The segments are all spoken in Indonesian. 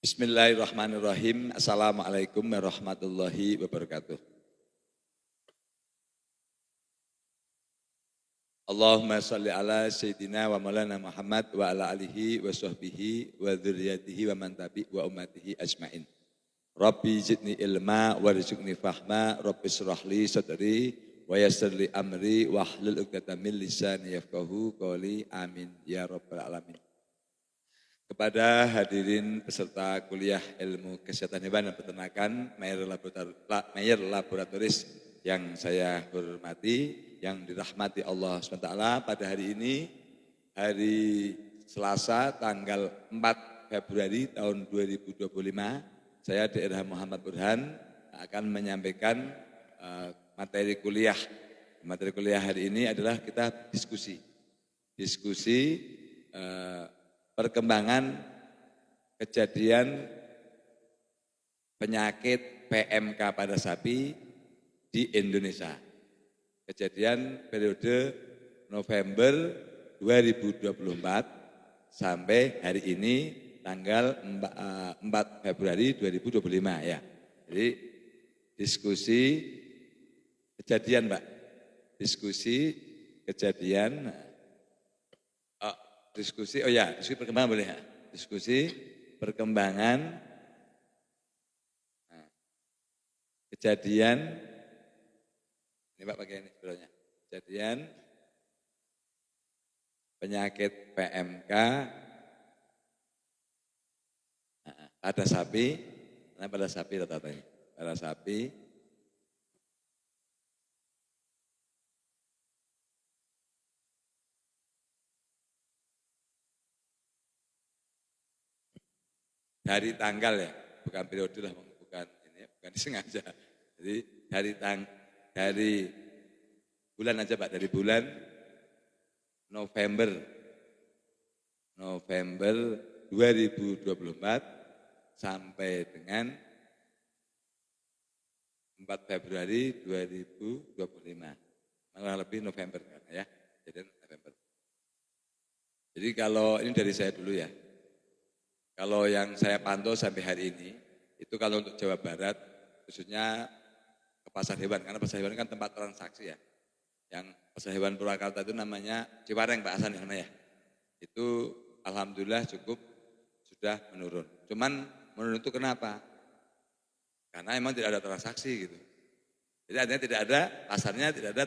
Bismillahirrahmanirrahim. Assalamualaikum warahmatullahi wabarakatuh. Allahumma salli ala Sayyidina wa maulana Muhammad wa ala alihi wa sahbihi wa dzurriyyatihi wa man tabi' wa ummatihi ajmain. Rabbi zidni ilma warzuqni fahma, Rabbi shrah li sadri wa yassir li amri wa hlul 'uqdatam min lisani yafqahu qawli. Amin ya rabbal alamin. Kepada hadirin peserta kuliah ilmu kesehatan hewan dan peternakan Mayer Laboratoris yang saya hormati, yang dirahmati Allah SWT, pada hari ini, hari Selasa tanggal 4 Februari tahun 2025, saya Daerah Muhammad Burhan akan menyampaikan materi kuliah. Materi kuliah hari ini adalah kita diskusi perkembangan kejadian penyakit PMK pada sapi di Indonesia. Kejadian periode November 2024 sampai hari ini tanggal 4 Februari 2025 ya. Jadi diskusi kejadian Pak. Diskusi perkembangan boleh ya. Diskusi perkembangan kejadian, ini Pak pakai ini sebelumnya, kejadian penyakit PMK pada sapi, pada sapi rata-rata ini, pada sapi dari tanggal ya, bukan periode lah, bukan disengaja. Jadi dari bulan aja Pak, dari bulan November 2024 sampai dengan 4 Februari 2025. Kurang lebih November ya. Jadi November. Jadi kalau ini dari saya dulu ya. Kalau yang saya pantau sampai hari ini, itu kalau untuk Jawa Barat, khususnya ke pasar hewan, karena pasar hewan kan tempat transaksi ya. Yang pasar hewan Purwakarta itu namanya Ciwareng Pak Hasan ya. Itu alhamdulillah cukup sudah menurun. Cuman menurun itu kenapa? Karena memang tidak ada transaksi gitu. Jadi artinya tidak ada, pasarnya tidak ada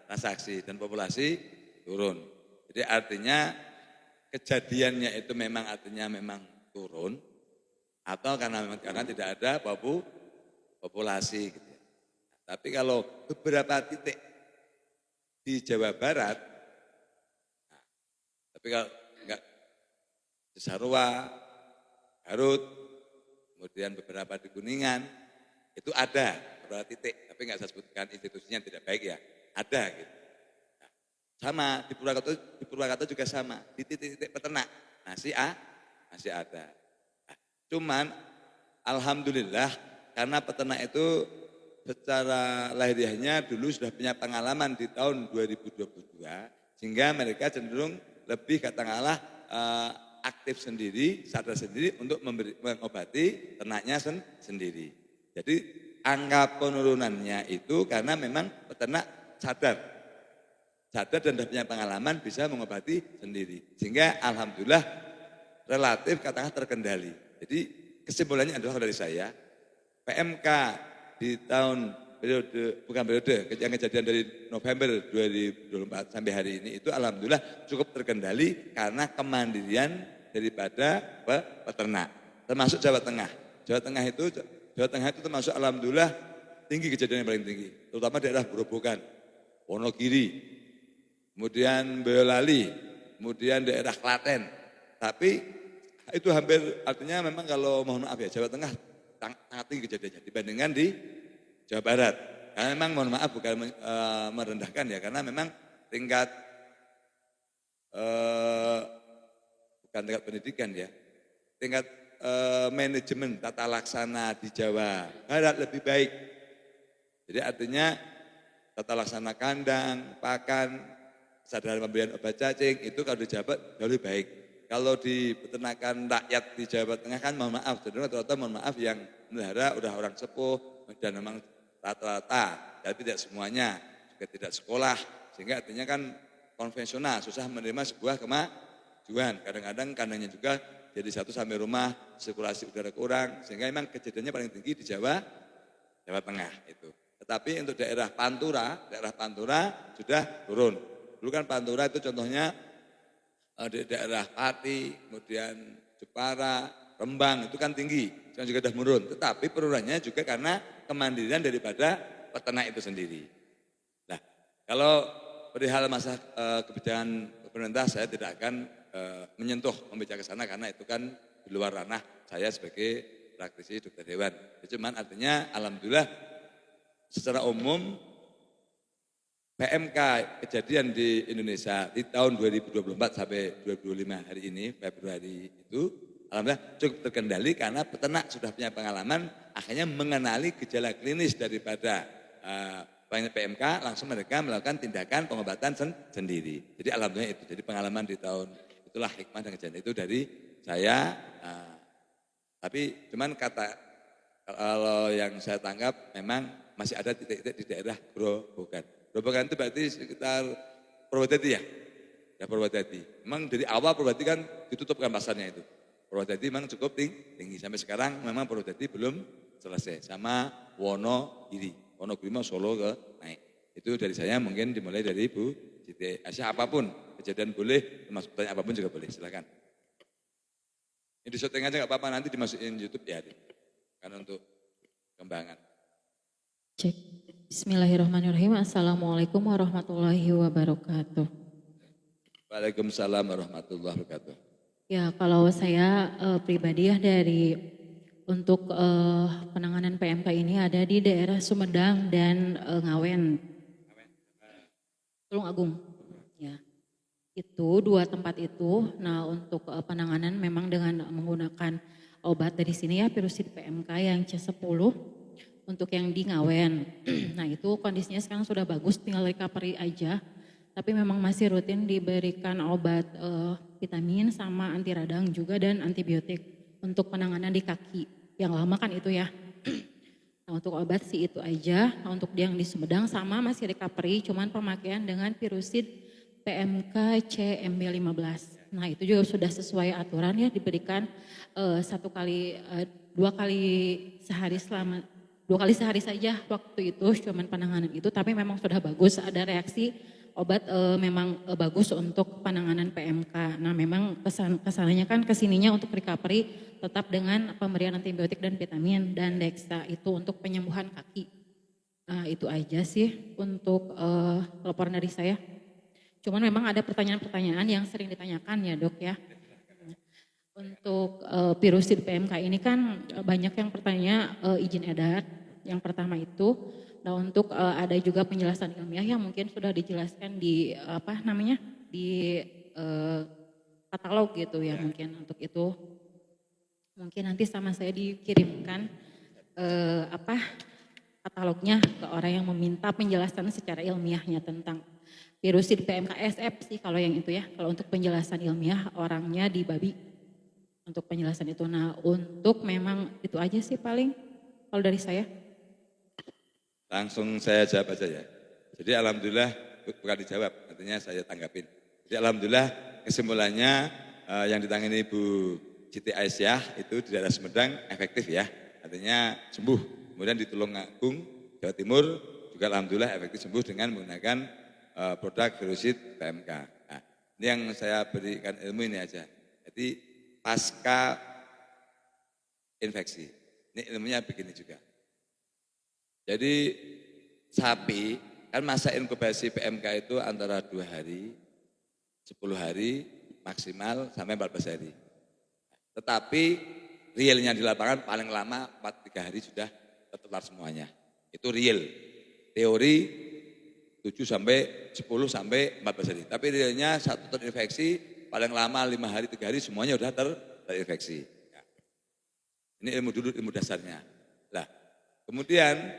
transaksi dan populasi turun. Jadi artinya kejadiannya itu memang artinya memang turun atau karena tidak ada populasi gitu. Tapi kalau beberapa titik di Jawa Barat, tapi kalau enggak Cisarua, Garut, kemudian beberapa di Kuningan, itu ada beberapa titik, tapi enggak saya sebutkan institusinya tidak baik ya, ada gitu. Nah, sama di Purwakarta juga sama, di titik-titik peternak masih ada. Nah, cuman alhamdulillah karena peternak itu secara lahiriahnya dulu sudah punya pengalaman di tahun 2022 sehingga mereka cenderung lebih katakanlah aktif sendiri, sadar sendiri untuk mengobati ternaknya sendiri. Jadi angka penurunannya itu karena memang peternak sadar dan sudah punya pengalaman bisa mengobati sendiri. Sehingga alhamdulillah relatif katakanlah terkendali. Jadi kesimpulannya adalah dari saya, PMK di tahun yang kejadian dari November 2024 sampai hari ini itu alhamdulillah cukup terkendali karena kemandirian daripada peternak. Termasuk Jawa Tengah. Jawa Tengah itu termasuk alhamdulillah tinggi kejadian yang paling tinggi. Terutama daerah Grobogan, Wonogiri, kemudian Boyolali, kemudian daerah Klaten. Tapi itu hampir artinya memang kalau mohon maaf ya Jawa Tengah sangat tinggi kejadiannya dibandingkan di Jawa Barat. Karena memang mohon maaf bukan merendahkan ya, karena memang tingkat bukan tingkat pendidikan ya, tingkat manajemen tata laksana di Jawa Barat lebih baik. Jadi artinya tata laksana kandang, pakan, kesadaran pemberian obat cacing itu kalau di Jawa Barat jauh lebih baik. kalau di peternakan rakyat di Jawa Tengah kan mohon maaf, rata-rata mohon maaf yang melihara udah orang sepuh dan memang rata-rata, tapi tidak semuanya, juga tidak sekolah, sehingga artinya kan konvensional, susah menerima sebuah kemajuan. Kadang-kadang kandangnya juga jadi satu sampai rumah, sirkulasi udara kurang, sehingga memang kejadiannya paling tinggi di Jawa Tengah itu. Tetapi untuk daerah Pantura sudah turun. Dulu kan Pantura itu contohnya di daerah Pati, kemudian Jepara, Rembang itu kan tinggi, sekarang juga sudah menurun. Tetapi penurunannya juga karena kemandirian daripada peternak itu sendiri. Nah, kalau perihal masa kebijakan pemerintah saya tidak akan menyentuh membicara ke sana karena itu kan di luar ranah saya sebagai praktisi dokter hewan. Cuman artinya alhamdulillah secara umum PMK kejadian di Indonesia di tahun 2024 sampai 2025 hari ini, Februari itu, alhamdulillah cukup terkendali karena peternak sudah punya pengalaman, akhirnya mengenali gejala klinis daripada PMK, langsung mereka melakukan tindakan pengobatan sendiri. Jadi alhamdulillah itu, jadi pengalaman di tahun, itulah hikmah dan kejadian itu dari saya, tapi cuman kalau yang saya tangkap memang masih ada titik-titik di daerah Grobogan. Grobogan itu berarti sekitar Purwodadi ya? Ya Purwodadi. Memang dari awal Purwodadi kan ditutupkan pasarnya itu. Purwodadi memang cukup tinggi. Sampai sekarang memang Purwodadi belum selesai. Sama Wonogiri. Wonogiri mau Solo ke naik. Itu dari saya mungkin dimulai dari Bu Siti Aisyah apapun. Kejadian boleh, termasuk pertanyaan apapun juga boleh. Silakan. Ini di syuting aja gak apa-apa, nanti dimasukin YouTube ya. Karena untuk kembangan. Cek. Bismillahirrahmanirrahim. Assalamualaikum warahmatullahi wabarakatuh. Waalaikumsalam warahmatullahi wabarakatuh. Ya, kalau saya pribadi ya untuk penanganan PMK ini ada di daerah Sumedang dan Ngawen. Tulung Agung. Ya. Itu dua tempat itu. Nah, untuk penanganan memang dengan menggunakan obat dari sini ya, pirusid PMK yang C10. Untuk yang di Ngawen, nah itu kondisinya sekarang sudah bagus, tinggal recovery aja. Tapi memang masih rutin diberikan obat vitamin sama anti radang juga dan antibiotik untuk penanganan di kaki. Yang lama kan itu ya. Nah untuk obat sih itu aja. Nah untuk yang di Sumedang sama masih recovery, cuman pemakaian dengan pirusid PMK CMB15. Nah itu juga sudah sesuai aturan ya, diberikan 2 kali sehari saja waktu itu cuman penanganan itu, tapi memang sudah bagus, ada reaksi obat memang bagus untuk penanganan PMK. Nah memang kesannya kan kesininya untuk recovery tetap dengan pemberian antibiotik dan vitamin dan Dexa itu untuk penyembuhan kaki. Nah itu aja sih untuk laporan dari saya. Cuman memang ada pertanyaan-pertanyaan yang sering ditanyakan ya dok ya. Untuk pirusid PMK ini kan banyak yang bertanya izin edar, yang pertama itu. Nah untuk ada juga penjelasan ilmiah yang mungkin sudah dijelaskan di di katalog gitu ya mungkin untuk itu. Mungkin nanti sama saya dikirimkan katalognya ke orang yang meminta penjelasan secara ilmiahnya tentang pirusid PMK SF sih kalau yang itu ya. Kalau untuk penjelasan ilmiah orangnya di Babi. Untuk penjelasan itu. Nah untuk memang itu aja sih paling kalau dari saya. Langsung saya jawab aja ya. Jadi alhamdulillah, bukan dijawab, artinya saya tanggapin. Jadi alhamdulillah kesimpulannya yang ditangani Ibu Siti Aisyah itu di daerah Sumedang efektif ya. Artinya sembuh. Kemudian di Tulungagung, Jawa Timur juga alhamdulillah efektif sembuh dengan menggunakan produk virusid PMK. Nah, ini yang saya berikan ilmu ini aja. Jadi pasca infeksi. Ini ilmunya begini juga. Jadi sapi kan masa inkubasi PMK itu antara 2 hari, 10 hari maksimal sampai 14 hari. Tetapi realnya di lapangan paling lama 3 hari sudah tertular semuanya. Itu real. Teori 7 sampai 10 sampai 14 hari. Tapi realnya satu terinfeksi paling lama 5 hari, 3 hari semuanya sudah terinfeksi. Ya. Ini ilmu dasarnya. Nah, kemudian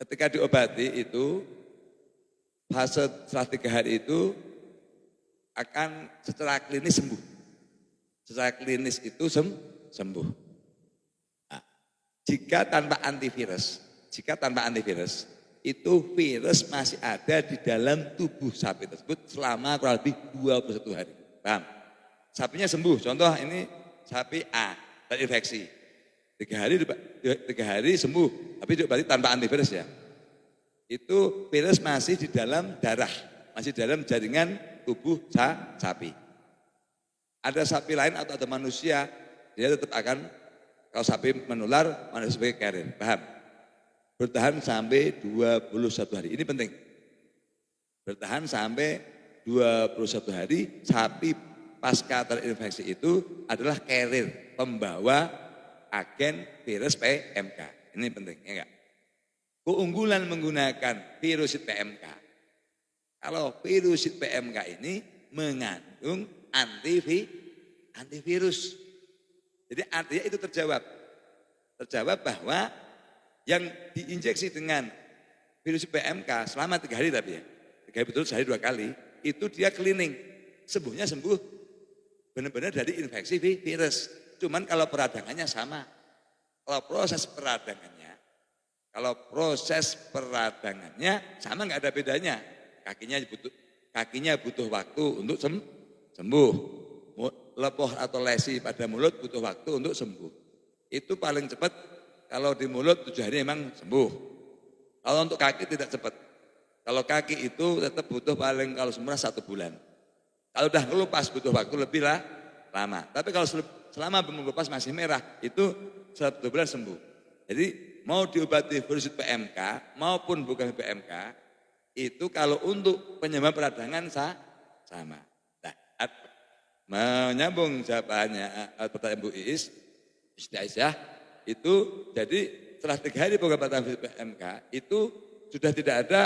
ketika diobati itu, fase setelah 3 hari itu akan secara klinis sembuh. Secara klinis itu sembuh. Nah, jika tanpa antivirus itu virus masih ada di dalam tubuh sapi tersebut selama kurang lebih 21 hari. Paham? Sapinya sembuh, contoh ini sapi A terinfeksi. 3 hari sembuh, tapi berarti tanpa antivirus ya. Itu virus masih di dalam darah, masih di dalam jaringan tubuh sapi. Ada sapi lain atau ada manusia, dia tetap akan, kalau sapi menular, manusia sebagai carrier. Paham? Bertahan sampai 21 hari, ini penting. Bertahan sampai 21 hari, sapi pasca terinfeksi itu adalah carrier, pembawa agen virus PMK. Ini penting, ya enggak? Keunggulan menggunakan virusit PMK. Kalau virusit PMK ini mengandung antivirus. Jadi artinya itu terjawab. Terjawab bahwa yang diinjeksi dengan virus PMK selama 3 hari tapi ya. 3 hari betul, sehari 2 kali. Itu dia cleaning. Sembuhnya sembuh benar-benar dari infeksi virus. Cuman kalau peradangannya sama. Kalau proses peradangannya sama, nggak ada bedanya. Kakinya butuh waktu untuk sembuh. Lepoh atau lesi pada mulut butuh waktu untuk sembuh. Itu paling cepat kalau di mulut 7 hari memang sembuh. Kalau untuk kaki tidak cepat. Kalau kaki itu tetap butuh paling kalau semurah 1 bulan. Kalau udah ngelupas butuh waktu lebih lama. Tapi kalau selama belum ngelupas masih merah itu 1 bulan sembuh. Jadi mau diobati virus PMK maupun bukan PMK itu kalau untuk penyebab peradangan sama. Nah, menyambung jawabannya pertanyaan Bu Iis, Aisyah, itu jadi setelah 3 hari pengobatan virus PMK itu sudah tidak ada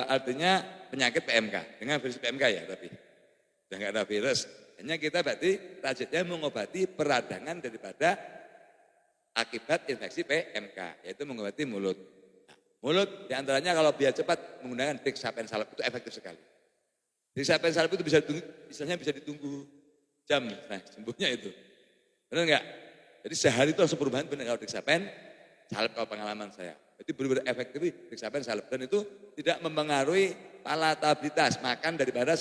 artinya penyakit PMK dengan virus PMK ya, tapi sudah nggak ada virus. Hanya kita berarti targetnya mengobati peradangan daripada akibat infeksi PMK, yaitu mengobati mulut. Nah, mulut diantaranya kalau biar cepat menggunakan Dexapen salep itu efektif sekali. Dexapen salep itu bisa ditunggu jam, nah sembuhnya itu. Benar enggak? Jadi sehari itu langsung perubahan benar kalau Dexapen salep kalau pengalaman saya. Jadi benar-benar efektif Dexapen salep dan itu tidak mempengaruhi palatabilitas makan daripada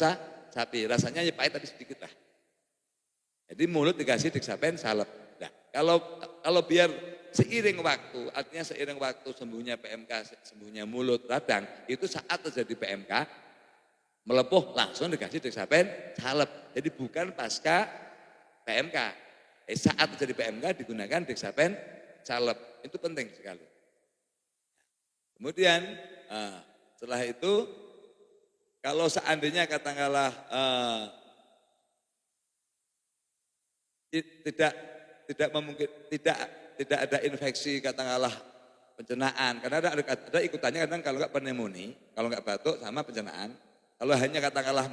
sapi. Rasanya ya pahit tapi sedikit lah. Jadi mulut dikasih Dexapen salep. Nah, kalau biar seiring waktu, artinya seiring waktu sembuhnya PMK, sembuhnya mulut, radang, itu saat terjadi PMK, melepuh langsung dikasih Dexapen salep. Jadi bukan pasca PMK. Saat terjadi PMK digunakan Dexapen salep. Itu penting sekali. Kemudian setelah itu, kalau seandainya katakanlah tidak ada infeksi katakanlah pencernaan, karena ada ikutannya kadang kalau enggak pneumonia, kalau enggak batuk sama pencernaan. Kalau hanya katakanlah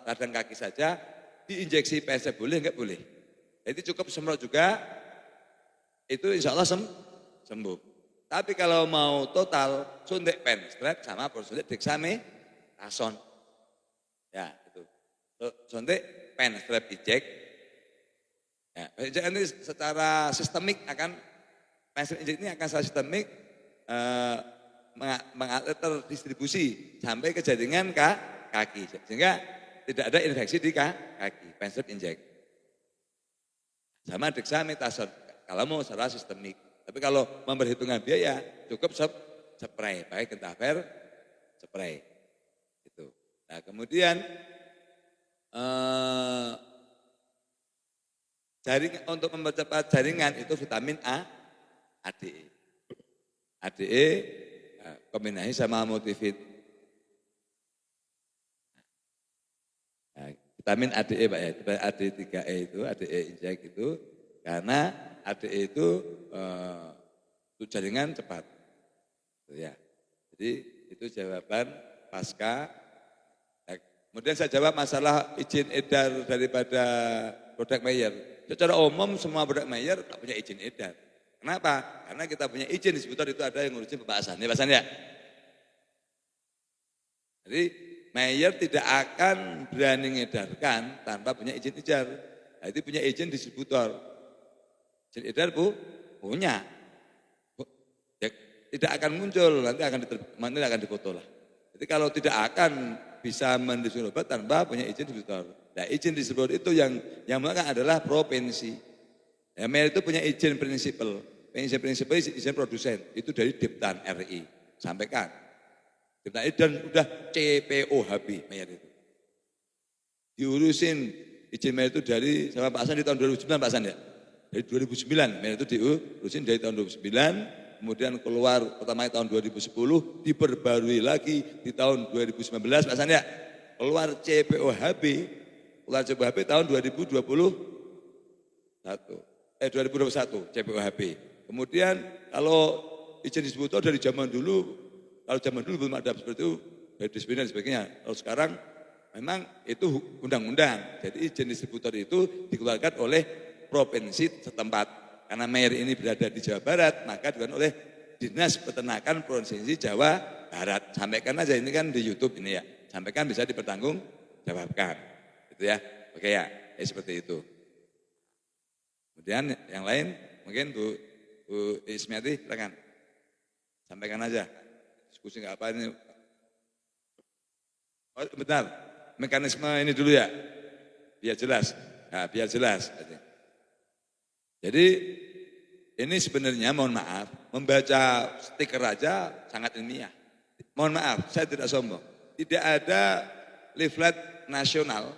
radang kaki saja diinjeksi PSF boleh enggak boleh. Jadi cukup semprot juga itu insya Allah sembuh. Tapi kalau mau total suntik pen strap sama suntik dexamethasone. Ya itu. Suntik pen strap injek. Ya, ini secara sistemik akan pensil injek ini akan secara sistemik terdistribusi sampai ke jaringan kaki sehingga tidak ada infeksi di kaki. Pensil injek sama dexamethasone kalau mau secara sistemik. Tapi kalau memperhitungkan biaya cukup spray, baik Gentaver spray itu. Nah kemudian untuk mempercepat jaringan itu vitamin ADE. ADE kombinasi sama multivit. Nah, vitamin ADE Pak ya, AD3E itu, ADE injek itu karena ADE itu untuk jaringan cepat. Ya. Jadi itu jawaban pasca. Nah, kemudian saya jawab masalah izin edar daripada produk Mayer. Secara umum semua produk Mayer tak punya izin edar. Kenapa? Karena kita punya izin distributor itu ada yang ngurusin pembahasan. Ya Pak San ya? Jadi Mayer tidak akan berani mengedarkan tanpa punya izin edar. Nah, itu punya izin distributor. Izin edar punya. Ya, tidak akan muncul, nanti akan difoto lah. Jadi kalau tidak akan bisa mendistribusi obat tanpa punya izin distributor. Nah, izin distributor itu yang melakukan adalah provinsi. Ya, Mayer itu punya izin prinsipal. Izin produsen itu dari Diptan RI. Sampaikan. Diptan RI dan sudah CPOHB Mayer itu. Diurusin izin Mayer itu dari sama Pak Hasan di tahun 2009 Pak Hasan ya. Dari 2009 Mayer itu diurusin dari tahun 2009. Kemudian keluar pertamanya tahun 2010, diperbarui lagi di tahun 2019, Pak Hasan ya. Keluar CPOHB tahun 2021 CPOHB. Kemudian kalau izin distributor dari zaman dulu, kalau zaman dulu belum ada seperti itu, dari disiplin dan sebagainya. Kalau sekarang memang itu undang-undang. Jadi izin distributor itu dikeluarkan oleh provinsi setempat. Karena Mayer ini berada di Jawa Barat, maka dikeluarkan oleh Dinas Peternakan Provinsi Jawa Barat. Sampaikan aja, ini kan di YouTube ini ya. Sampaikan bisa dipertanggungjawabkan. Gitu ya. Oke ya, seperti itu. Kemudian yang lain mungkin Bu Ismiati silakan. Sampaikan aja. Diskusi enggak apa ini. Oh, bentar. Mekanisme ini dulu ya. Biar jelas. Nah, biar jelas. Jadi ini sebenarnya mohon maaf, membaca stiker aja sangat ilmiah. Mohon maaf, saya tidak sombong. Tidak ada leaflet nasional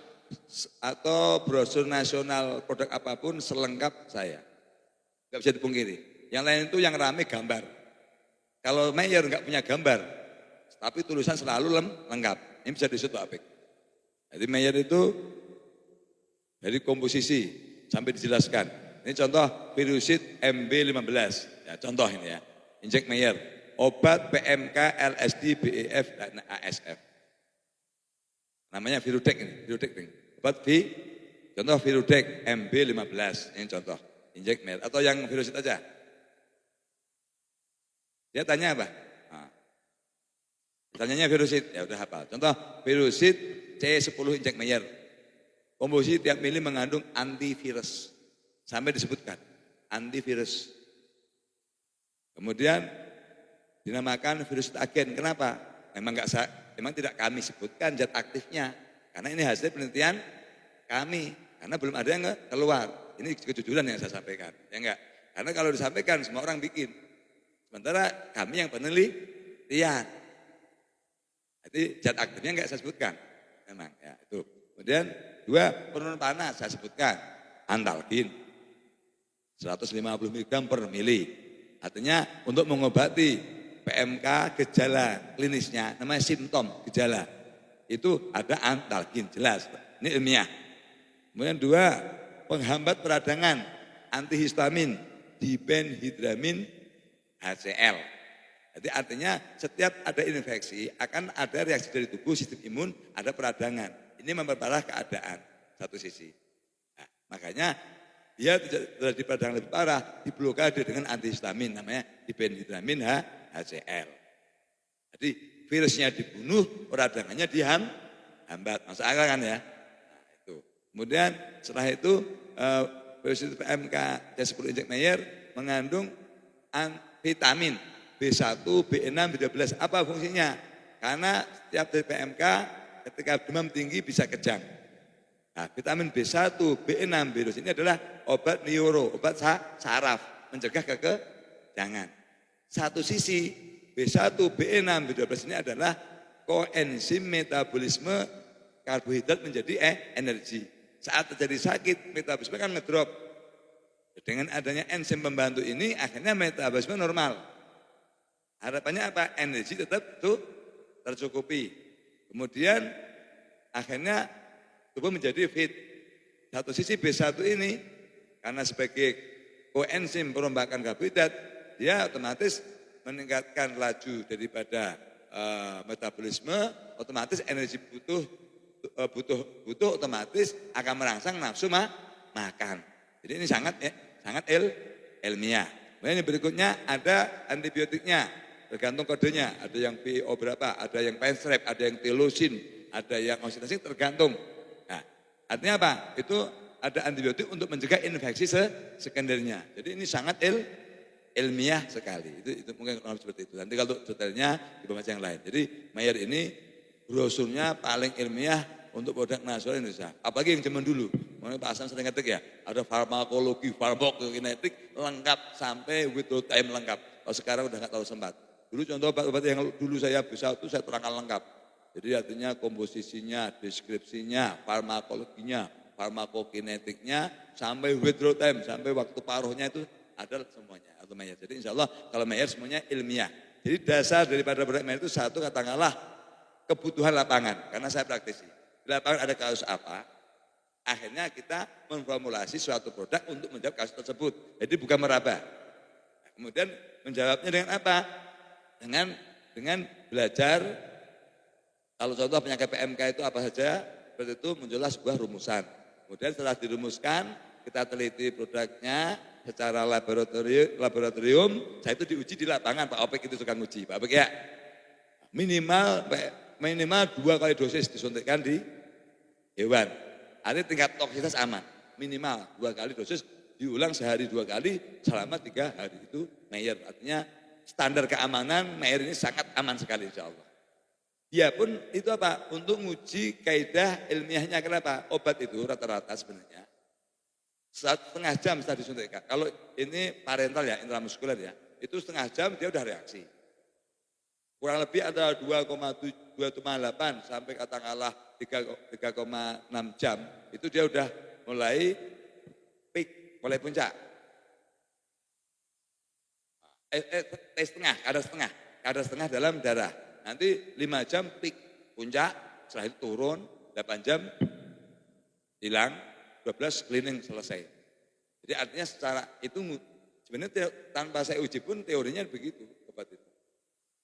atau brosur nasional produk apapun selengkap saya. Enggak bisa dipungkiri. Yang lain itu yang rame gambar. Kalau Mayer enggak punya gambar, tapi tulisan selalu lengkap. Ini bisa disebut Pak Apik. Jadi Mayer itu dari komposisi sampai dijelaskan. Ini contoh virusid MB15. Ya, contoh ini ya. Injek Mayer. Obat PMK, LSD, BEF, dan ASF. Namanya Virudek ini. Virudek ini. Obat contoh Virudek MB15. Ini contoh. Injek Mayer. Atau yang virusid aja. Dia tanya apa? Nah. Tanyanya virusid. Ya udah hafal. Contoh virusid C10 injek Mayer. Komposisi tiap mili mengandung antivirus. Sampai disebutkan antivirus. Kemudian dinamakan virus agen. Kenapa? Memang tidak kami sebutkan zat aktifnya. Karena ini hasil penelitian kami. Karena belum ada yang keluar. Ini kejujuran yang saya sampaikan. Ya enggak? Karena kalau disampaikan semua orang bikin. Sementara kami yang penelitian. Jadi zat aktifnya enggak saya sebutkan. Memang ya itu. Kemudian 2 penurunan panas saya sebutkan. Antalgin. 150 mg per mili. Artinya untuk mengobati PMK gejala klinisnya, namanya simptom gejala. Itu ada antalgin, jelas. Ini ilmiah. Kemudian 2, penghambat peradangan, antihistamin, diphenhidramin HCl. Jadi artinya setiap ada infeksi akan ada reaksi dari tubuh, sistem imun, ada peradangan. Ini memperparah keadaan, satu sisi. Nah, makanya dia terjadi peradangan lebih parah, diblokade dengan antihistamin, namanya diphenhidramin HCl. Jadi virusnya dibunuh, peradangannya dihambat. Masuk akal kan ya? Nah, itu. Kemudian setelah itu virus PMK C10 injek Mayer mengandung vitamin B1, B6, B12. Apa fungsinya? Karena setiap dari PMK ketika demam tinggi bisa kejang. Nah, vitamin B1, B6, B12 ini adalah obat neuro, obat saraf, mencegah kekejangan. Satu sisi B1, B6, B12 ini adalah koenzim metabolisme karbohidrat menjadi energi. Saat terjadi sakit, metabolisme kan ngedrop. Dengan adanya enzim pembantu ini akhirnya metabolisme normal. Harapannya apa? Energi tetap tercukupi. Kemudian akhirnya tubuh menjadi fit. Satu sisi B1 ini karena sebagai koenzim perombakan karbohidrat, dia otomatis meningkatkan laju daripada metabolisme, otomatis energi butuh otomatis akan merangsang nafsu makan. Jadi ini sangat ilmiah. Kemudian yang berikutnya ada antibiotiknya, tergantung kodenya. Ada yang PO berapa, ada yang penstrep, ada yang telosin, ada yang oksitasi tergantung. Nah, artinya apa? Itu ada antibiotik untuk mencegah infeksi sekundernya. Jadi ini sangat ilmiah sekali. Itu mungkin kurang seperti itu. Nanti kalau detailnya dibahas yang lain. Jadi Mayer ini brosurnya paling ilmiah untuk produk nasional Indonesia. Apalagi yang zaman dulu. Makanya Pak Hasan sering ngetik ya, ada farmakologi, farmakokinetik lengkap sampai withdrawal time lengkap. Kalau sekarang udah nggak tahu sempat. Dulu contoh obat-obat yang dulu saya bisa itu saya terangkan lengkap. Jadi artinya komposisinya, deskripsinya, farmakologinya, farmakokinetiknya, sampai withdrawal time, sampai waktu paruhnya itu ada semuanya. Atau Mayer. Jadi insya Allah kalau Mayer semuanya ilmiah. Jadi dasar daripada produk Mayer itu satu katakanlah kebutuhan lapangan. Karena saya praktisi. Di lapangan ada kasus apa, akhirnya kita memformulasi suatu produk untuk menjawab kasus tersebut. Jadi bukan meraba. Nah, kemudian menjawabnya dengan apa? Dengan belajar. Kalau contoh penyakit PMK itu apa saja, seperti itu muncullah sebuah rumusan. Kemudian setelah dirumuskan, kita teliti produknya secara laboratorium. Saya itu diuji di lapangan, Pak Opek itu suka nguji, Pak Opek ya. Minimal 2 kali dosis disuntikkan di hewan. Artinya tingkat toksisitas aman. Minimal 2 kali dosis diulang sehari 2 kali selama 3 hari itu Mayer. Artinya standar keamanan Mayer ini sangat aman sekali insya Allah. Dia pun itu apa? Untuk nguji kaidah ilmiahnya. Kenapa? Obat itu rata-rata sebenarnya 1,5 jam setelah disuntikkan. Kalau ini parental ya, intramuskuler ya, itu 1,5 jam dia udah reaksi. Kurang lebih ada 2,8 sampai katakanlah 3,6 jam, itu dia udah mulai peak, mulai puncak. Kadar setengah dalam darah. Nanti 5 jam peak, puncak, setelah itu turun, 8 jam hilang, 12 cleaning selesai. Jadi artinya secara itu sebenarnya tanpa saya uji pun teorinya begitu obat itu.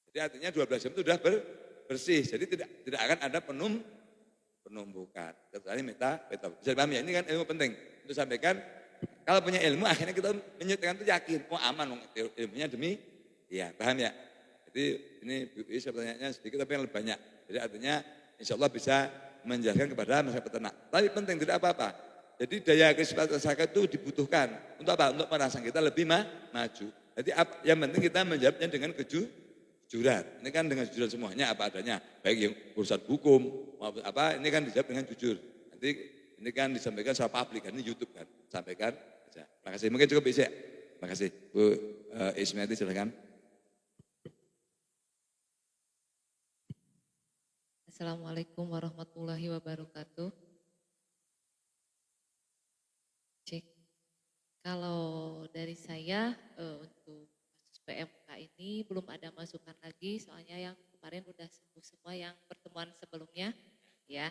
Jadi artinya 12 jam itu sudah bersih. Jadi tidak akan ada penumpukan. Kecuali meta. Bisa dipahami ya, ini kan ilmu penting. Untuk sampaikan, kalau punya ilmu akhirnya kita menyuntikkan itu yakin. Oh aman, ilmunya demi. Iya, paham ya? Jadi ini pertanyaannya sedikit tapi yang lebih banyak. Jadi artinya insya Allah bisa menjelaskan kepada masyarakat peternak. Tapi penting tidak apa-apa. Jadi daya kesempatan masyarakat itu dibutuhkan. Untuk apa? Untuk merangsang kita lebih maju. Jadi yang penting kita menjawabnya dengan kejujuran. Ini kan dengan kejujuran semuanya apa adanya. Baik yang urusan hukum, maupun apa, ini kan dijawab dengan jujur. Nanti ini kan disampaikan secara publik, ini YouTube kan. Sampaikan saja. Terima kasih. Mungkin cukup bisa. Terima kasih. Bu Ismiati silakan. Assalamualaikum warahmatullahi wabarakatuh. Cek. Kalau dari saya untuk kasus PMK ini belum ada masukan lagi, soalnya yang kemarin udah sembuh semua yang pertemuan sebelumnya, ya.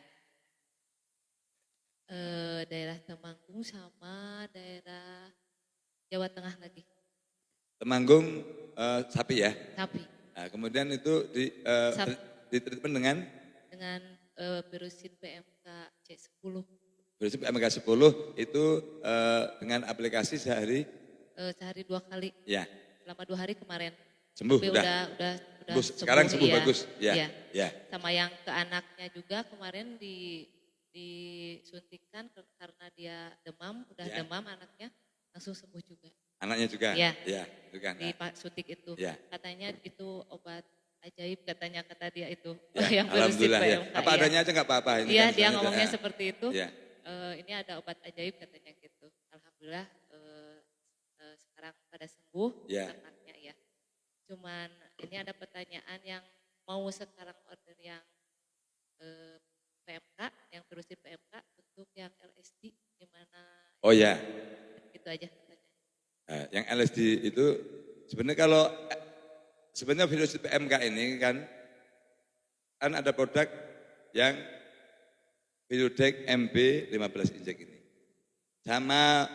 Daerah Temanggung sama daerah Jawa Tengah lagi. Temanggung sapi ya. Sapi. Nah, kemudian itu di treatment dengan virusin PMK C10. Virusin PMK 10 itu dengan aplikasi sehari 2 kali. Ya. Selama 2 hari kemarin. Sembuh tapi udah sembuh. Sekarang sembuh iya. bagus. Ya. Iya. Ya. Sama yang ke anaknya juga kemarin disuntikan karena dia demam, udah ya. demam anaknya langsung sembuh juga. Anaknya juga? Ya. Ya, itu kan. Disuntik itu. Ya. Katanya itu obat ajaib katanya kata dia itu. Ya, yang virusin alhamdullah ya. PMK. Apa adanya aja enggak apa-apa. Iya, kan dia ngomongnya seperti itu. Ya. Ini ada obat ajaib katanya gitu. Alhamdulillah sekarang pada sembuh ya. anaknya ya. Cuman ini ada pertanyaan yang mau sekarang order yang PMK, yang virusin PMK untuk yang LSD gimana? Oh ya. Itu aja pertanyaan. Yang LSD itu sebenarnya virus PMK ini kan ada produk yang Virudex MB 15 injek ini. Sama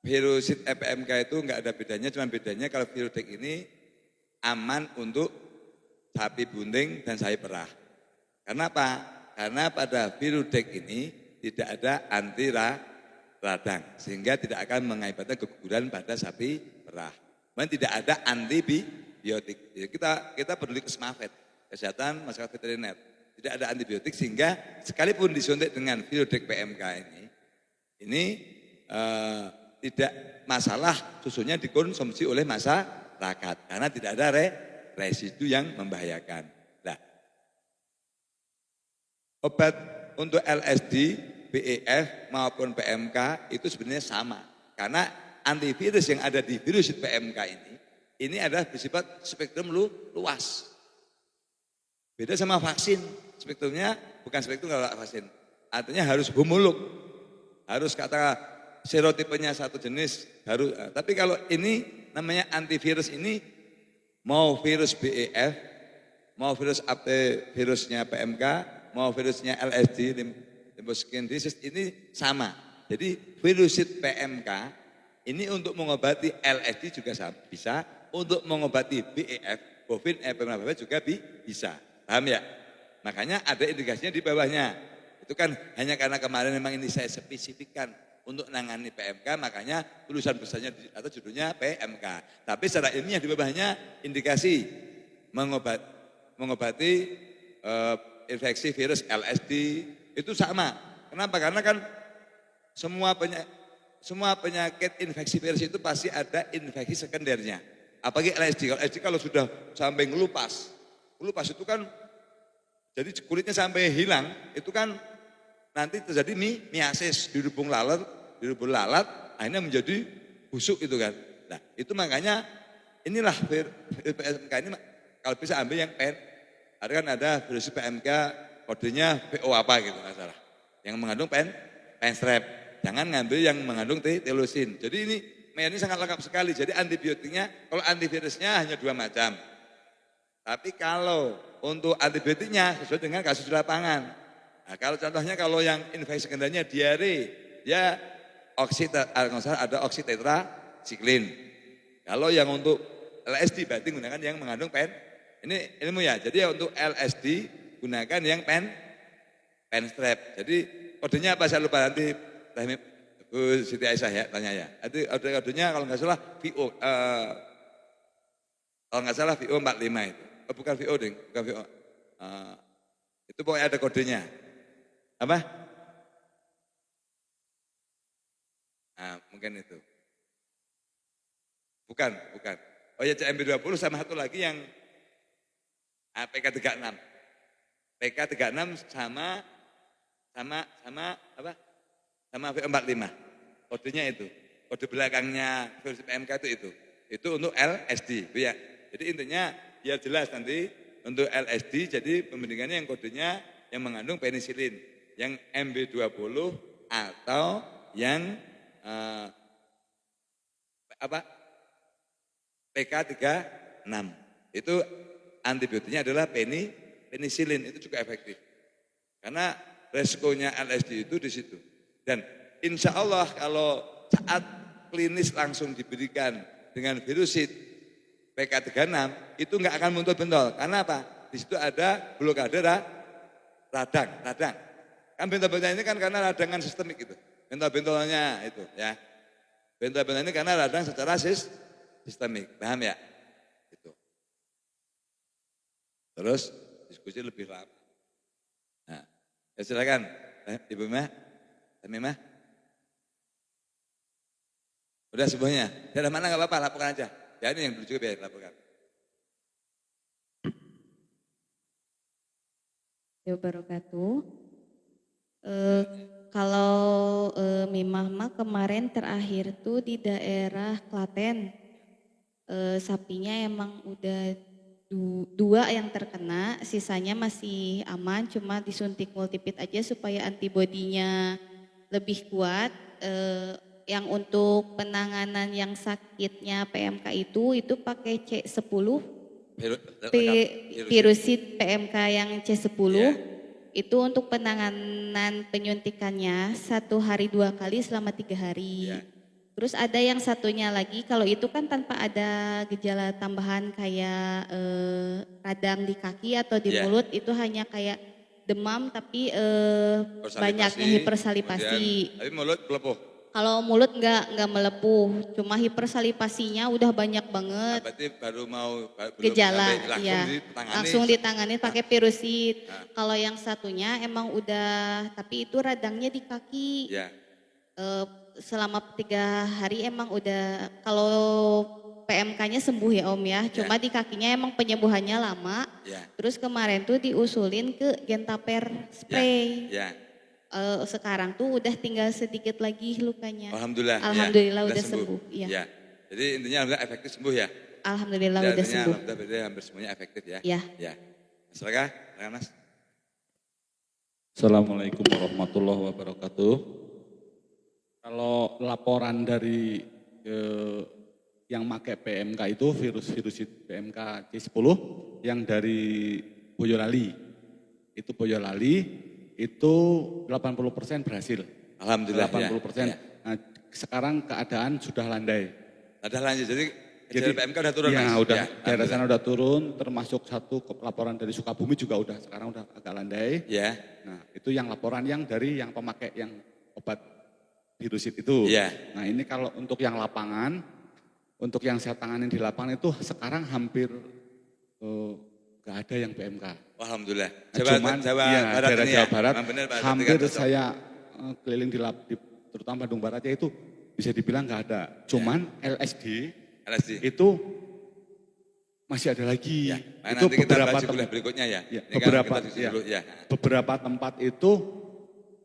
virusit PMK itu enggak ada bedanya, cuma bedanya kalau Virudex ini aman untuk sapi bunting dan sapi perah. Karena apa? Karena pada Virudex ini tidak ada anti radang, sehingga tidak akan mengakibatkan keguguran pada sapi perah. Dan tidak ada antibiotik. Jadi kita peduli ke SMAVET, kesehatan masyarakat veteriner. tidak ada antibiotik sehingga sekalipun disuntik dengan Virodex PMK ini tidak masalah susunya dikonsumsi oleh masyarakat karena tidak ada residu yang membahayakan. Nah, obat untuk LSD, BEF maupun PMK itu sebenarnya sama karena antivirus yang ada di virus PMK ini adalah bersifat spektrum luas. Beda sama vaksin, spektrumnya bukan spektrum kalau vaksin, artinya harus homolog, harus kata serotipenya satu jenis, harus. Tapi kalau ini namanya antivirus ini, mau virus BEF, mau virusnya PMK, mau virusnya LSD, limfoskin disease ini sama. Jadi virus PMK ini untuk mengobati LSD juga bisa, untuk mengobati BEF, bovin epidemiolog juga bisa. Paham ya? Makanya ada indikasinya di bawahnya. Itu kan hanya karena kemarin memang ini saya spesifikkan untuk menangani PMK, makanya tulisan besarnya atau judulnya PMK. Tapi secara ilmiah di bawahnya indikasi mengobati infeksi virus LSD itu sama. Kenapa? Karena kan semua penyakit infeksi virus itu pasti ada infeksi sekundernya. Apalagi LSD kalau sudah sampai ngelupas itu kan jadi kulitnya sampai hilang, itu kan nanti terjadi miasis di hubung lalat, akhirnya menjadi busuk itu kan. Nah itu makanya inilah PMK ini kalau bisa ambil yang pen, ada virus PMK kodenya PO apa gitu nggak salah, yang mengandung penstrep. Jangan ngambil yang mengandung telosin. Jadi ini sangat lengkap sekali. Jadi antibiotiknya, kalau antivirusnya hanya 2 macam. Tapi kalau untuk antibiotiknya sesuai dengan kasus di lapangan. Nah, kalau contohnya kalau yang infeksi sekundernya diare, ya ada oksitetrasiklin. Kalau yang untuk LSD berarti gunakan yang mengandung ini ilmu ya. Jadi ya untuk LSD gunakan yang penstrep. Jadi kodenya apa saya lupa nanti Bu Siti Aisyah ya tanya ya. Ada kodenya kalau nggak salah VO VO 45 itu. Bukan VO ding, bukan VO. Itu pokoknya ada kodenya. Apa? Nah, mungkin itu. Bukan. Oh ya CMB20 sama satu lagi yang PK36. PK36 sama apa? Sama VO45. Kodenya itu. Kode belakangnya versi PMK itu. Itu untuk LSD, ya. Jadi intinya biar jelas nanti untuk LSD jadi pembandingannya yang kodenya yang mengandung penisilin, yang MB20 atau yang PK36. Itu antibiotiknya adalah penisilin, itu juga efektif. Karena resikonya LSD itu di situ. Dan insya Allah kalau saat klinis langsung diberikan dengan virusid PK36 itu enggak akan muncul bentol. Karena apa? Di situ ada blokade radang. Kan bentol-bentol ini kan karena radangan sistemik itu. Bentol-bentolnya itu ya. Bentol-bentol ini karena radang secara sistemik. Paham ya? Itu. Terus diskusi lebih lama. Nah, ya silakan Ibu Mimah. Udah semuanya. Daerah mana enggak apa-apa, laporkan aja. Ya ini yang juga biar laporkan. Wabarakatuh. Kalau Mimah kemarin terakhir tuh di daerah Klaten, sapinya emang udah 2 yang terkena, sisanya masih aman, cuma disuntik multipit aja supaya antibodinya lebih kuat. Yang untuk penanganan yang sakitnya PMK itu pakai C10, virusid PMK yang C10, itu untuk penanganan penyuntikannya 1 hari 2 kali selama 3 hari. Terus ada yang satunya lagi, kalau itu kan tanpa ada gejala tambahan kayak radang di kaki atau di mulut, itu hanya kayak demam tapi banyaknya hipersalivasi. Tapi mulut melepuh. Kalau mulut nggak melepuh, cuma hipersalivasinya udah banyak banget. Berarti baru mau belum Gejala, sampai langsung iya. ditangani. Langsung ditangani pakai pirusit. Nah. Kalau yang satunya emang udah, tapi itu radangnya di kaki. Ya, Selama 3 hari emang udah, kalau PMK-nya sembuh ya Om ya. Cuma di kakinya emang penyembuhannya lama. ya, Terus kemarin tuh diusulin ke Gentaper spray. ya. Sekarang tuh udah tinggal sedikit lagi lukanya. Alhamdulillah. Alhamdulillah ya, udah sembuh. Iya. Ya. Jadi intinya alhamdulillah efektif sembuh ya. Alhamdulillah Jadi udah artinya sembuh. Alhamdulillah berarti hampir semuanya efektif ya. Iya. Ya. Mas Raka, silakan Mas. Assalamualaikum warahmatullahi wabarakatuh. Kalau laporan dari yang pakai PMK itu virus PMK C10 yang dari Boyolali. Itu Boyolali itu 80% berhasil. Alhamdulillah 80%. ya. Nah, sekarang keadaan sudah landai. Ada lanjut. Jadi PMK udah turun ya, Mas. udah Ya, daerah sana udah turun, termasuk satu laporan dari Sukabumi juga sekarang udah agak landai. Ya. Nah, itu yang laporan yang dari yang pemakai yang obat virusit itu. Ya. Nah, ini kalau untuk yang lapangan, untuk yang saya tanganin di lapangan itu sekarang hampir nggak ada yang PMK. Alhamdulillah. Cuman Barat daerah ini Jawa ya? Barat Benar, Pak, hampir Tiga saya keliling terutama Bandung Barat ya itu bisa dibilang nggak ada. Cuman LSD itu masih ada lagi. Ya. Nah, itu nanti kita beberapa bahas di kuliah berikutnya ya. Ya, Ini kan beberapa kita dulu, ya. beberapa tempat itu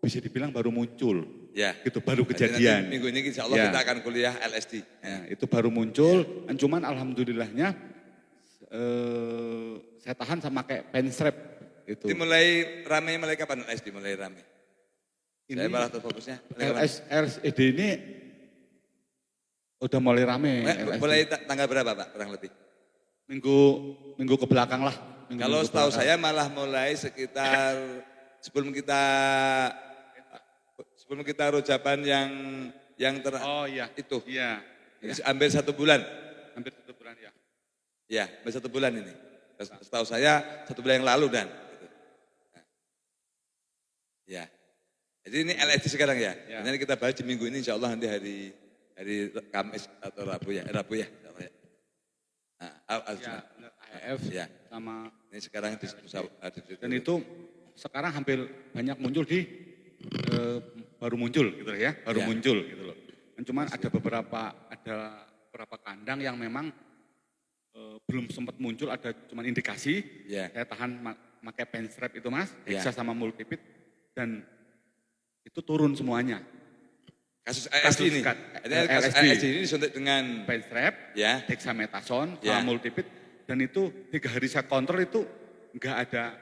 bisa dibilang baru muncul. Ya. Gitu baru Jadi kejadian. nanti minggu ini insya Allah Ya. kita akan kuliah LSD. Nah, itu baru muncul, cuman alhamdulillahnya saya tahan sama kayak penstrap itu. Ini mulai kapan LSD mulai rame? Ini Saya malah terfokusnya. mulai kapan? LSD ini udah mulai rame. LSD. Mulai tanggal berapa Pak kurang lebih? Minggu ke belakang lah. Kalau setahu saya malah mulai sekitar sebelum kita rujaban yang Oh iya. itu. Iya. Hampir 1 bulan. Hampir 1 bulan ya. Ya, hampir 1 bulan ini. Setahu saya 1 bulan yang lalu dan. Gitu. Nah. Ya. Jadi ini LSD sekarang ya. Nanti kita bahas di minggu ini insya Allah nanti hari Kamis atau Rabu ya. Rabu ya. Insya Allah ya. Nah, AF ya. sama Ini sekarang dan itu sekarang hampir banyak muncul baru muncul gitu ya, baru muncul gitu loh. Dan cuman ada beberapa kandang yang memang belum sempat muncul, ada cuman indikasi. Saya tahan pakai penstrap itu Mas, Hexa sama Multipid dan itu turun semuanya. Kasus LSD ini. LSD ini disuntik dengan penstrap, dexamethasone sama Multipid dan itu 3 hari saya kontrol itu enggak ada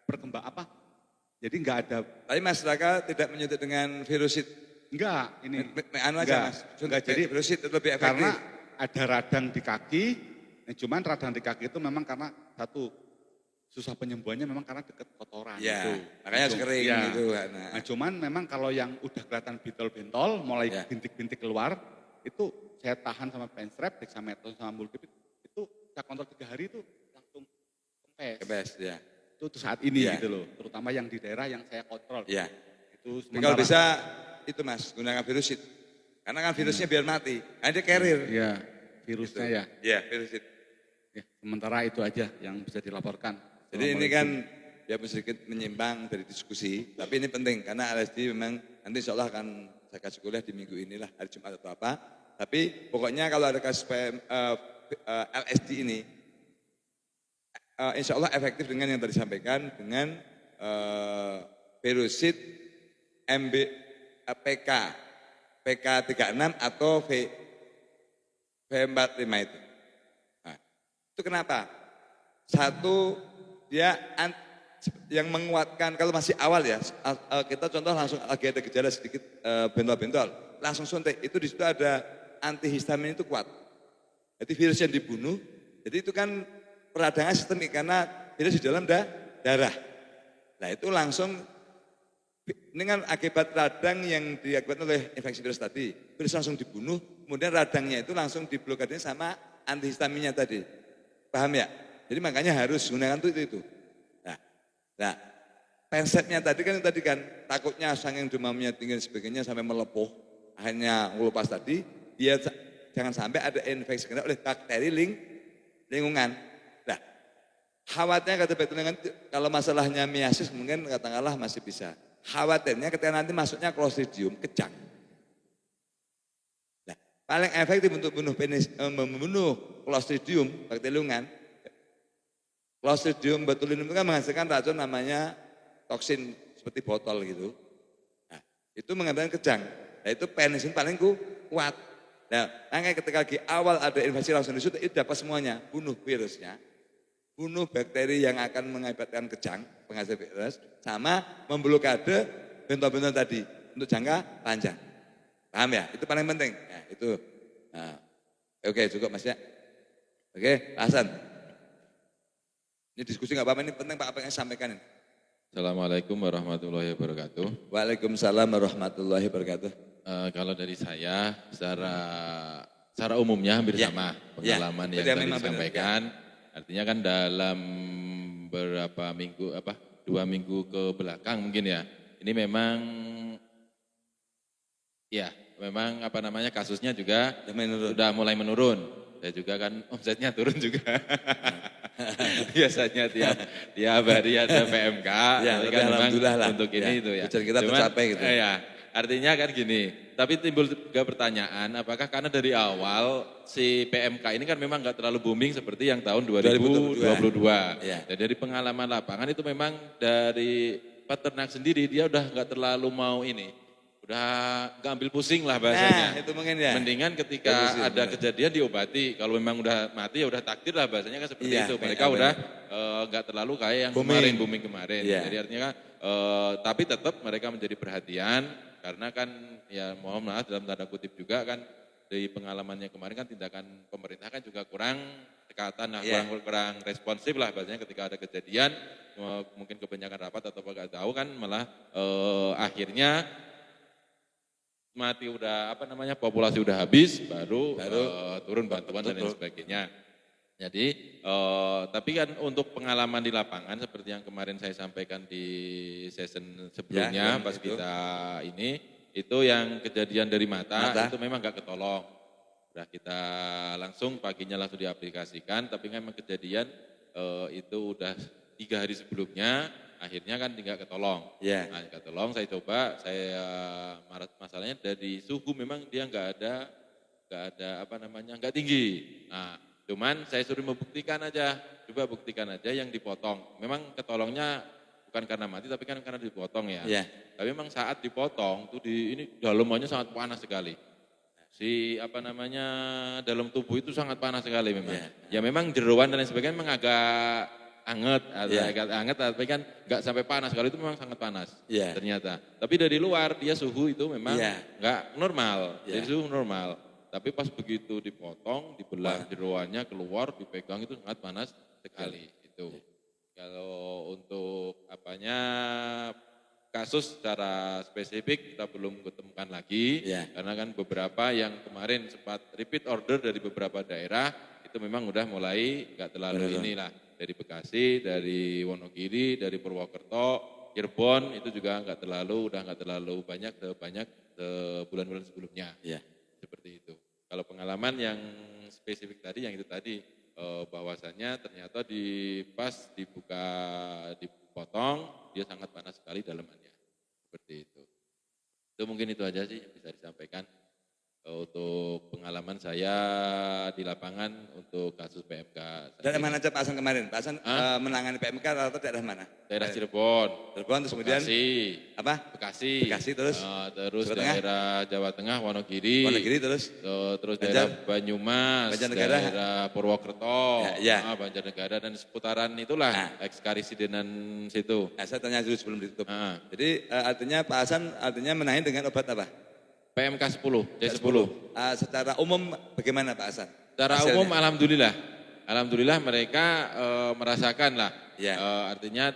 perkembang apa. Jadi enggak ada. Tapi Mas Raka tidak menyuntik dengan virusit. Enggak, ini. Aja Mas. Enggak, jadi virusit lebih efektif. Karena ada radang di kaki, cuman radang di kaki itu memang karena satu susah penyembuhannya memang karena dekat kotoran ya, gitu. Makanya kering gitu. Nah, cuman memang kalau yang udah kelihatan bentol-bentol, mulai bintik-bintik keluar, itu saya tahan sama penstrap, dexamethasone sama Multipid, itu saya kontrol 3 hari itu langsung kempes. Ya. Itu saat ini gitu loh, terutama yang di daerah yang saya kontrol. Ya. Itu kalau bisa itu Mas, gunakan virusit. Karena kan virusnya biar mati, karena dia carrier. Iya, virusnya gitu. Iya, virusit. Ya, sementara itu aja yang bisa dilaporkan. Jadi ini kan ya sedikit menyimpang dari diskusi, tapi ini penting karena LSD memang nanti insya Allah akan saya kasih kuliah di minggu inilah, hari Jumat atau apa. Tapi pokoknya kalau ada kasus LSD ini, insya Allah efektif dengan yang tadi disampaikan, dengan virusit PK 36 atau V45 itu. Nah, itu kenapa? Satu, dia yang menguatkan, kalau masih awal ya, kita contoh langsung lagi ada gejala sedikit bentol-bentol, langsung suntik, itu di situ ada antihistamin itu kuat. Jadi virus yang dibunuh, jadi itu kan peradangan sistemik karena virus di dalam darah. Nah itu langsung, ini kan akibat radang yang diakibatkan oleh infeksi virus tadi, virus langsung dibunuh, kemudian radangnya itu langsung diblokade sama antihistaminnya tadi. Paham ya? Jadi makanya harus gunakan itu. Nah, pensetnya tadi kan takutnya saking demamnya tinggi dan sebagainya sampai melepuh. akhirnya ngelupas tadi, biar jangan sampai ada infeksi kena oleh bakteri lingkungan. Nah, khawatirnya kata bakteri lingkungan kalau masalahnya miasis mungkin katakanlah masih bisa. Khawatirnya ketika nanti masuknya Clostridium kejang. Nah, paling efektif untuk membunuh Clostridium bakteri lingkungan. Clostridium botulinum itu kan menghasilkan racun namanya toksin seperti botol gitu. Nah, itu mengakibatkan kejang. Nah, itu penisilin paling kuat. Nah, makanya ketika di awal ada infeksi langsung disuntik itu dapat semuanya, bunuh virusnya, bunuh bakteri yang akan mengakibatkan kejang, penghasil virus, sama memblokade bentuk-bentuk tadi untuk jangka panjang. Paham ya? Itu paling penting. Nah, itu. Nah, oke, cukup Mas ya. Oke, Pak Hasan. Ini diskusi nggak apa-apa, ini penting Pak apa yang sampaikan ini. Assalamualaikum warahmatullahi wabarakatuh. Waalaikumsalam warahmatullahi wabarakatuh. Kalau dari saya secara umumnya hampir sama pengalaman yang tadi disampaikan. Artinya kan dalam beberapa minggu 2 minggu ke belakang mungkin ya. Ini memang kasusnya juga sudah mulai menurun. Saya juga kan omsetnya turun juga. Biasanya tiap hari ada PMK. Ya, kan alhamdulillah lah. Untuk ini itu ya. Tujuan kita tercapai gitu. Ya, artinya kan gini. Tapi timbul juga pertanyaan, apakah karena dari awal si PMK ini kan memang nggak terlalu booming seperti yang tahun 2022. Ya. Dan dari pengalaman lapangan itu memang dari peternak sendiri dia udah nggak terlalu mau ini. Udah nggak ambil pusing lah bahasanya. Nah, itu mungkin ya. Mendingan ketika ada kejadian diobati. Kalau memang udah mati ya udah takdir lah bahasanya kan seperti itu. Mereka udah nggak terlalu kayak yang booming kemarin. Ya. Jadi artinya tapi tetap mereka menjadi perhatian karena kan ya mohon maaf dalam tanda kutip juga kan dari pengalamannya kemarin kan tindakan pemerintah kan juga kurang dekatan, kurang responsif lah bahasanya ketika ada kejadian mungkin kebanyakan rapat atau nggak tahu kan malah akhirnya mati udah populasi udah habis baru turun bantuan dan lain sebagainya. Jadi tapi kan untuk pengalaman di lapangan seperti yang kemarin saya sampaikan di season sebelumnya pas kita ini itu yang kejadian dari mata itu memang nggak ketolong. Udah kita langsung paginya langsung diaplikasikan tapi memang kejadian itu udah 3 hari sebelumnya akhirnya kan tidak ketolong. Nah, ketolong saya coba masalahnya dari suhu memang dia nggak tinggi. Nah, cuman saya suruh membuktikan aja, coba buktikan aja yang dipotong. Memang ketolongnya bukan karena mati tapi kan karena dipotong ya. Tapi memang saat dipotong tuh ini dalamannya sangat panas sekali. Dalam tubuh itu sangat panas sekali memang. Ya memang jeroan dan lain sebagainya memang agak anget, tapi kan nggak sampai panas. Kalau itu memang sangat panas ternyata. Tapi dari luar dia suhu itu memang nggak normal, jadi suhu normal. Tapi pas begitu dipotong, dibelah jeroannya keluar, dipegang itu sangat panas sekali itu. Kalau untuk kasus secara spesifik kita belum ketemukan lagi, karena kan beberapa yang kemarin sempat repeat order dari beberapa daerah itu memang udah mulai nggak terlalu inilah. Dari Bekasi, dari Wonogiri, dari Purwokerto, Cirebon itu juga udah nggak terlalu banyak bulan-bulan sebelumnya. Seperti itu. Kalau pengalaman yang spesifik tadi, yang itu tadi bahwasannya ternyata pas dipotong dia sangat panas sekali dalamannya. Seperti itu. Itu mungkin itu aja sih yang bisa disampaikan. Untuk pengalaman saya di lapangan untuk kasus PMK. Daerah mana aja Pak Hasan kemarin? Pak Hasan menangani PMK atau daerah mana? Daerah Cirebon. Terus kemudian Bekasi. Terus daerah Jawa Tengah, Wonogiri terus daerah Banyumas, daerah Purwokerto, Banjarnegara dan seputaran itulah ekskarisidenan situ. Nah, saya tanya dulu sebelum ditutup. Jadi artinya Pak Hasan menangani dengan obat apa? PMK 10, C10. Secara umum bagaimana Pak Hasan? Secara umum alhamdulillah mereka merasakan lah. Artinya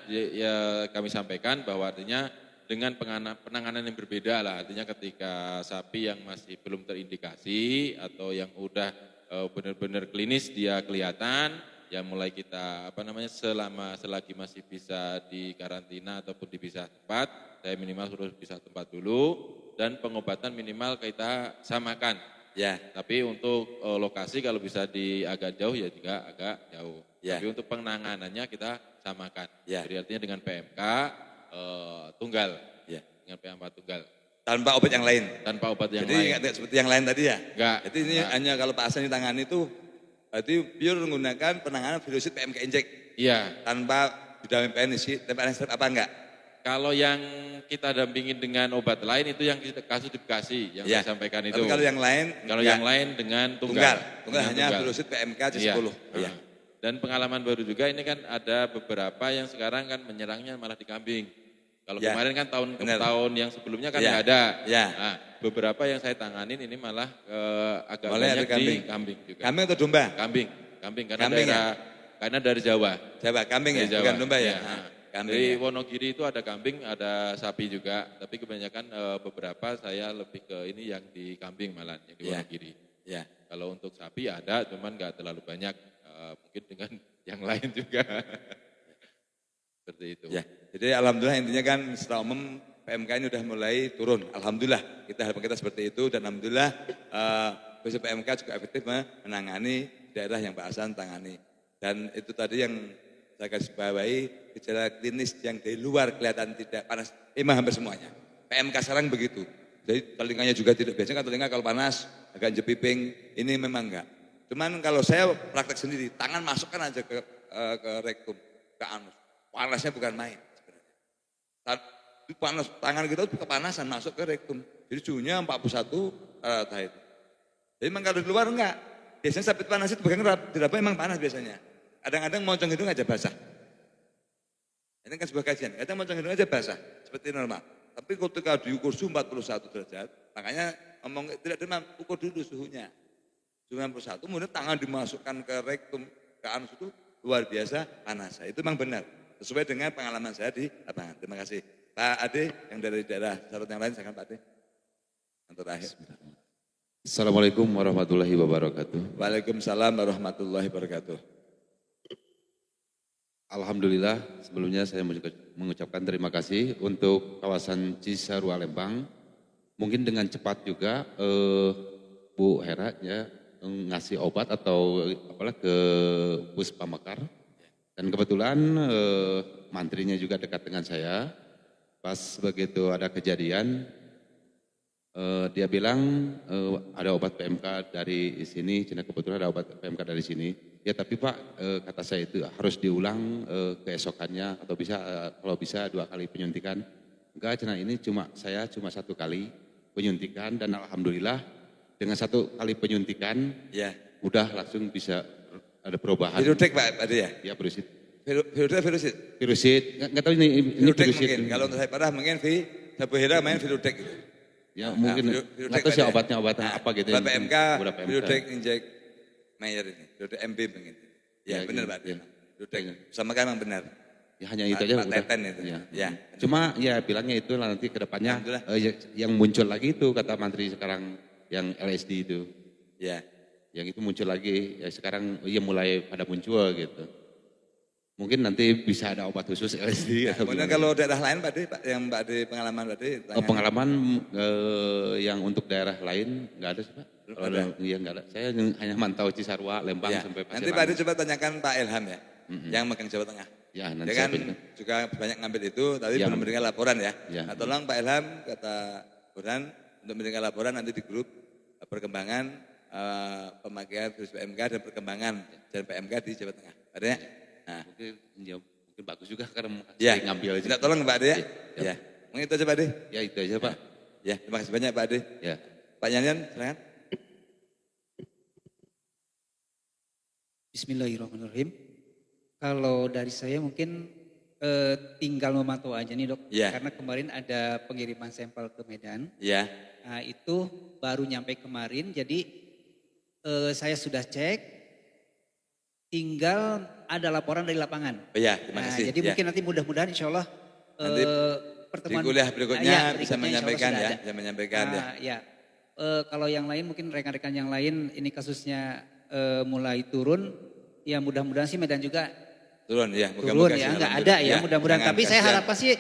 kami sampaikan bahwa artinya dengan penanganan yang berbeda lah. Artinya ketika sapi yang masih belum terindikasi atau yang udah benar-benar klinis dia kelihatan, ya mulai kita selagi masih bisa di karantina ataupun dipisah tempat, saya minimal harus pisah tempat dulu, dan pengobatan minimal kita samakan. Ya, Tapi untuk lokasi kalau bisa agak jauh ya juga agak jauh. Ya. Tapi untuk penanganannya kita samakan. Ya. Jadi artinya dengan PMK tunggal, ya. dengan PMK tunggal, Tanpa obat yang lain. tanpa obat yang Jadi lain. nggak seperti yang lain tadi ya? Enggak. Jadi ini hanya kalau Pak Hasan ditangani itu berarti pure menggunakan penanganan virusit PMK injek Iya. tanpa didampingi PNS apa enggak? Kalau yang kita dampingin dengan obat lain itu yang kasus di Bekasi yang Ya. saya sampaikan itu. Tapi kalau yang lain Kalau enggak. yang lain dengan tunggal Dengan hanya tunggal. virusit PMK Iya. C10. Iya. Dan pengalaman baru juga ini kan ada beberapa yang sekarang kan menyerangnya malah di kambing. Kalau Ya. kemarin kan Benar. tahun yang sebelumnya kan Ya. nggak ada. Ya. Nah, beberapa yang saya tanganin ini malah agak Mulai ada banyak kambing. di kambing juga. Kambing atau domba? Kambing karena Kambing karena dari Jawa. Coba kambing ya, Dari Jawa. bukan domba ya. Iya. Nah, kambing. Dari Ya. Wonogiri itu ada kambing, ada sapi juga. Tapi kebanyakan beberapa saya lebih ke ini yang di kambing malah, yang di Iya. Wonogiri. Ya. Kalau untuk sapi ada, cuman nggak terlalu banyak. Mungkin dengan yang lain juga. Seperti itu. Ya. Jadi alhamdulillah intinya kan secara umum PMK ini udah mulai turun. Alhamdulillah harapan kita seperti itu dan alhamdulillah virusit PMK juga efektif menangani daerah yang Pak Hasan tangani. Dan itu tadi yang saya garis bawahi, gejala klinis yang dari luar kelihatan tidak panas, hampir semuanya. PMK sekarang begitu. Jadi telinganya juga tidak, biasanya kan telinga kalau panas agak jepiping, ini memang enggak. Cuman kalau saya praktek sendiri, tangan masukkan aja ke rektum, ke anus. Panasnya bukan main sebenarnya. Panas, tangan kita itu kepanasan masuk ke rektum. Jadi suhunya 41 rata itu. Jadi memang kalau di luar enggak. Biasanya sabit panas itu bukan erat, di dalam memang panas biasanya. Kadang-kadang moncong hidung aja basah. Ini kan sebuah kajian, kadang moncong hidung aja basah, seperti normal. Tapi ketika diukur suhu 41 derajat, makanya ngomong tidak demam, ukur dulu suhunya. Suhu 41, kemudian tangan dimasukkan ke rektum, ke anus itu luar biasa panas. Itu memang benar, sesuai dengan pengalaman saya di lapangan. Terima kasih. Pak Ade, yang dari daerah Sarut yang lain, silakan Pak Ade. Yang terakhir. Assalamualaikum warahmatullahi wabarakatuh. Waalaikumsalam warahmatullahi wabarakatuh. Alhamdulillah, sebelumnya saya mengucapkan terima kasih untuk kawasan Cisarua Lembang. Mungkin dengan cepat juga Bu Hera ya ngasih obat atau apalah ke Puspa Mekar. Dan kebetulan mantrinya juga dekat dengan saya. Pas begitu ada kejadian, dia bilang ada obat PMK dari sini, kebetulan ada obat PMK dari sini. Ya tapi Pak, kata saya itu harus diulang keesokannya atau bisa kalau bisa 2 kali penyuntikan. Enggak, cina ini saya cuma 1 kali penyuntikan dan alhamdulillah dengan 1 kali penyuntikan Ya. udah langsung bisa ada perubahan. Virutek Pak Ade ya? Ya virusit. Virusit. Virusit, nggak tahu ini Virutek virusit. mungkin. Kalau untuk saya parah mungkin Sabu Hera main Virutek gitu. Ya mungkin Virutek nggak tahu sih Pak Ade. obatnya apa gitu. Obat PMK, Udah PMK. Virutek injek Mayer ini. Virutek MB mungkin. Ya, Ya, benar gitu, Pak Ade. ya. Virutek. Ya. Sama kan memang benar. Ya hanya itu aja Pak udah. Teten itu. Ya. Ya. Cuma ya bilangnya itu lah nanti ke depannya Alhamdulillah. yang muncul lagi itu kata Menteri sekarang yang LSD itu. Ya. Yang itu muncul lagi ya sekarang ya mulai pada muncul gitu. Mungkin nanti bisa ada obat khusus LSD atau Kemudian gimana. kalau daerah lain Pak Ade, yang Pak Ade pengalaman Pak Ade. Pengalaman yang untuk daerah lain nggak ada sih Pak. Belum Kalau ada. iya nggak ada. Saya hanya mantau Cisarua, Lembang Ya. sampai Nanti Pak Ade coba tanyakan Pak Ilham ya. Yang megang Jawa Tengah. Ya nanti Dia saya kan pinjam. juga banyak ngambil itu, tapi Ya. belum memberikan laporan ya. Ya. Nah, tolong Pak Ilham, kata Burhan, untuk memberikan laporan nanti di grup perkembangan pemakaian virus PMK dan perkembangan jalan PMK di Jawa Tengah. Ada ya? Nah, Mungkin bagus juga karena ya. saya ngambil aja. Minta tolong Pak Ade ya. Ya. Ya. Mungkin itu aja Pak Ade. Ya itu aja Pak. Ya, terima kasih banyak Pak Ade. Ya. Pak Yanyan, silakan. Bismillahirrahmanirrahim. Kalau dari saya mungkin tinggal memantau aja nih Dok. Ya. Karena kemarin ada pengiriman sampel ke Medan. Ya. Nah itu baru nyampe kemarin jadi saya sudah cek. Tinggal ada laporan dari lapangan. Oh ya, terima Nah, kasih. jadi Ya. mungkin nanti mudah-mudahan insya Allah Nanti pertemuan di kuliah berikutnya ya, bisa berikutnya insya Allah menyampaikan sudah ya, ada. bisa menyampaikan ya. Nah, ya. Kalau yang lain mungkin rekan-rekan yang lain ini kasusnya mulai turun. ya mudah-mudahan sih Medan juga Turun ya, turun moga-moga ya, sih, nggak ada alhamdulillah. ya mudah-mudahan. Jangan Tapi saya kasihan. harapkan sih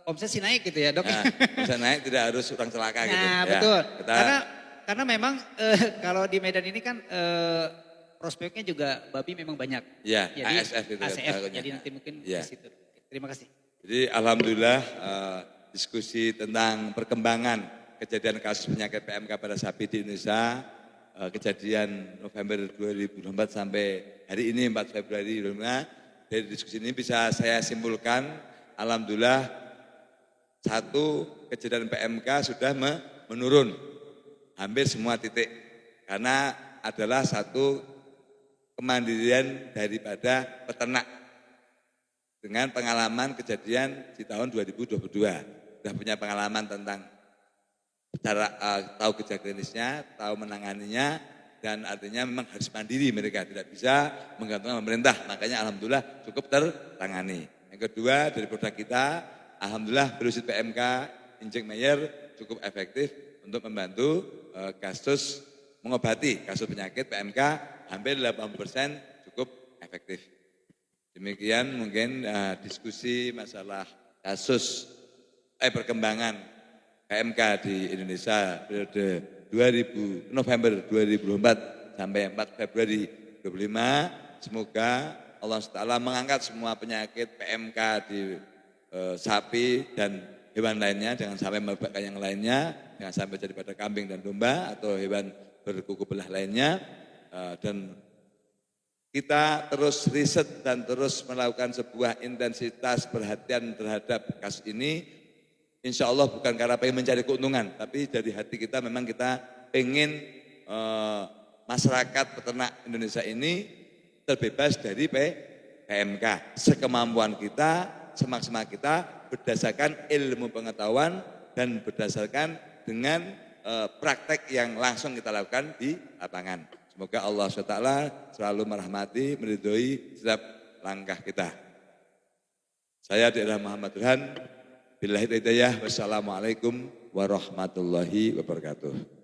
omset sih naik gitu ya dok. Nah, bisa naik tidak harus orang celaka gitu. Nah Ya, betul, kita- karena memang kalau di Medan ini kan prospeknya juga babi memang banyak. Ya, Jadi, ASF itu kan ASF, takutnya. jadi nanti mungkin Ya. ke situ. Terima kasih. Jadi alhamdulillah diskusi tentang perkembangan kejadian kasus penyakit PMK pada sapi di Indonesia, kejadian November 2024 sampai hari ini 4 Februari 2025, dari diskusi ini bisa saya simpulkan, alhamdulillah satu kejadian PMK sudah menurun hampir semua titik, karena adalah satu kemandirian daripada peternak dengan pengalaman kejadian di tahun 2022. Sudah punya pengalaman tentang cara tahu gejala klinisnya, tahu menanganinya, dan artinya memang harus mandiri mereka, tidak bisa menggantungkan pemerintah. Makanya alhamdulillah cukup tertangani. Yang kedua dari produk kita, alhamdulillah Belusit PMK Injek Meyer cukup efektif untuk membantu kasus mengobati kasus penyakit PMK hampir 80% cukup efektif. Demikian mungkin diskusi masalah kasus perkembangan PMK di Indonesia periode November 2024 sampai 4 Februari 2025. Semoga Allah SWT mengangkat semua penyakit PMK di sapi dan hewan lainnya, jangan sampai merebakkan yang lainnya, jangan sampai jadi pada kambing dan domba atau hewan berkuku belah lainnya, dan kita terus riset dan terus melakukan sebuah intensitas perhatian terhadap kasus ini. Insya Allah bukan karena pengen mencari keuntungan, tapi dari hati kita memang kita pengen masyarakat peternak Indonesia ini terbebas dari PMK. Sekemampuan kita, semaksimal kita berdasarkan ilmu pengetahuan dan berdasarkan dengan praktek yang langsung kita lakukan di lapangan. Semoga Allah SWT selalu merahmati, meridhoi setiap langkah kita. Saya Daerah Muhammad Burhan. Billahi hidayah. Wassalamualaikum warahmatullahi wabarakatuh.